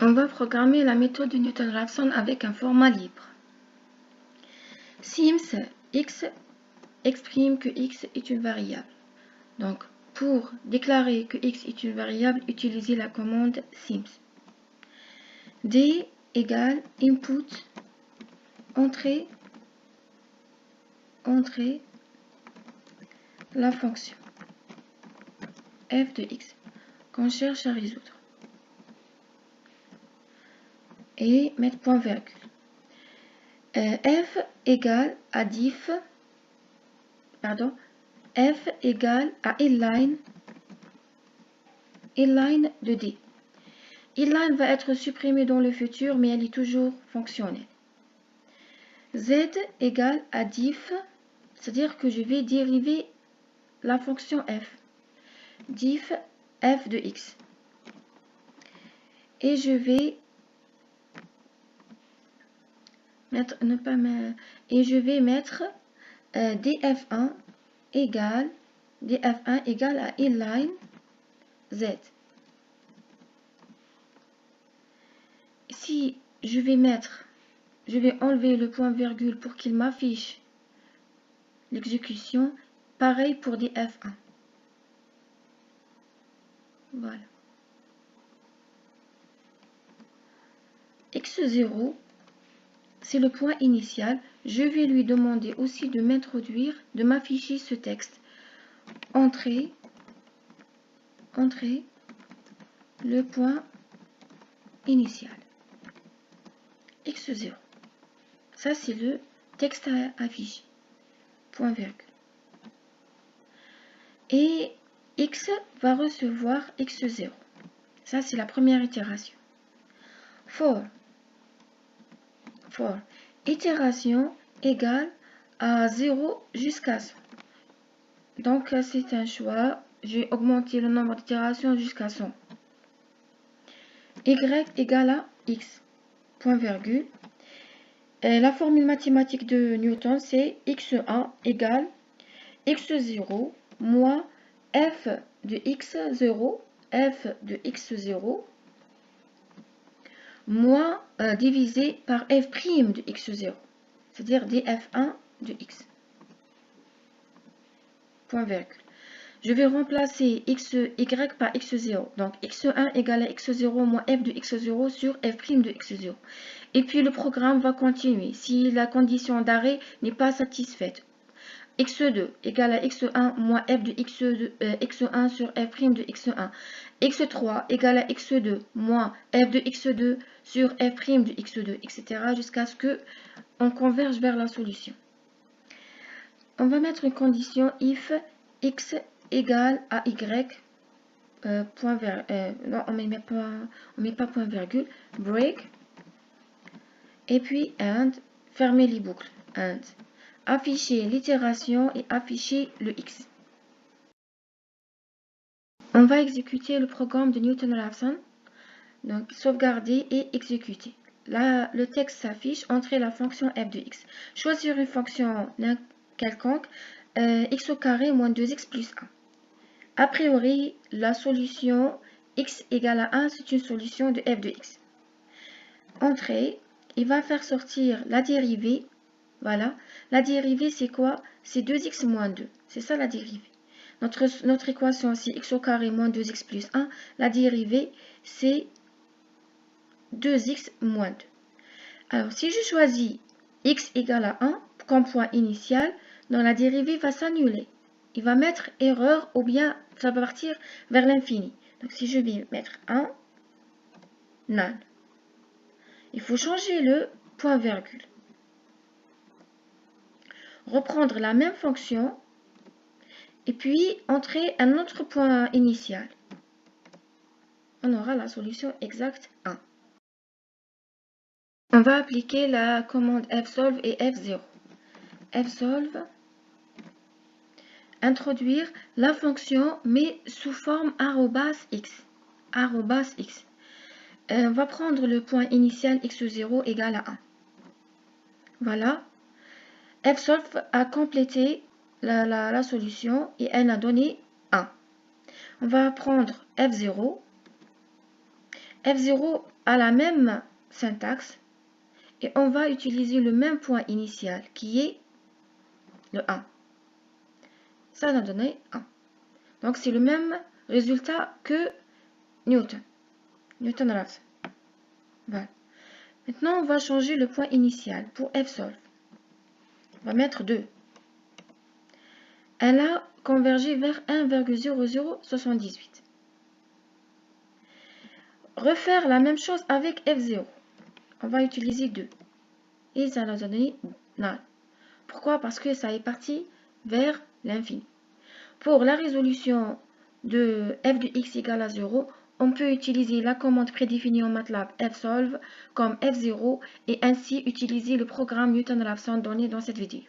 On va programmer la méthode de Newton-Raphson avec un format libre. Sims x exprime que x est une variable. Donc, pour déclarer que x est une variable, utilisez la commande sims. D égale input, entrée, la fonction f de x qu'on cherche à résoudre. Et mettre point virgule. F égale à diff, f égale à inline de D. Inline va être supprimée dans le futur, mais elle est toujours fonctionnelle. Z égale à diff, c'est-à-dire que je vais dériver la fonction f. Diff f de x. Et je vais mettre, df1 égale à inline z. Si je vais enlever le point virgule pour qu'il m'affiche l'exécution, pareil pour df1. Voilà. x0, c'est le point initial. Je vais lui demander aussi de m'introduire, de m'afficher ce texte. Entrée, le point initial. x0. Ça, c'est le texte à afficher. Point virgule. Et x va recevoir x0. Ça, c'est la première itération. For itération égale à 0 jusqu'à 100. Donc, c'est un choix. J'ai augmenté le nombre d'itérations jusqu'à 100. Y égale à x. Point virgule. Et la formule mathématique de Newton, c'est x1 égale x0 moins f de x0, moins divisé par f' de x0, c'est-à-dire df1 de x. Point virgule. Je vais remplacer y par x0. Donc x1 égale à x0 moins f de x0 sur f' de x0. Et puis le programme va continuer si la condition d'arrêt n'est pas satisfaite. x2 égale à x1 moins f de x1 sur f' de x1. x3 égale à x2 moins f de x2 sur f' de x2, etc. jusqu'à ce qu'on converge vers la solution. On va mettre une condition if x égale à y, non, on met pas point virgule, break, et puis and, fermer les boucles, and. Afficher l'itération et afficher le x. On va exécuter le programme de Newton-Raphson. Donc, sauvegarder et exécuter. Là, le texte s'affiche, entrer la fonction f de x. Choisir une fonction quelconque, x au carré moins 2x plus 1. A priori, la solution x égale à 1, c'est une solution de f de x. Entrée, il va faire sortir la dérivée. Voilà. La dérivée, c'est quoi? C'est 2x moins 2. C'est ça la dérivée. Notre équation, c'est x au carré moins 2x plus 1. La dérivée, c'est 2x moins 2. Alors, si je choisis x égale à 1 comme point initial, donc la dérivée va s'annuler. Il va mettre erreur ou bien ça va partir vers l'infini. Donc, si je vais mettre 1, none. Il faut changer le point virgule. Reprendre la même fonction et puis entrer un autre point initial. On aura la solution exacte 1. On va appliquer la commande fsolve et f0. Fsolve, introduire la fonction mais sous forme @x. On va prendre le point initial x0 égale à 1. Voilà. Fsolve a complété la solution et elle a donné 1. On va prendre f0. F0 a la même syntaxe et on va utiliser le même point initial qui est le 1. Ça va donner 1. Donc c'est le même résultat que Newton-Raphson. Voilà. Maintenant, on va changer le point initial pour fsolve. On va mettre 2. Elle a convergé vers 1,0078. Refaire la même chose avec f0. On va utiliser 2. Et ça va donner 9. Pourquoi? Parce que ça est parti vers l'infini. Pour la résolution de f de x égale à 0, on peut utiliser la commande prédéfinie en MATLAB fsolve comme f0 et ainsi utiliser le programme Newton-Raphson donné dans cette vidéo.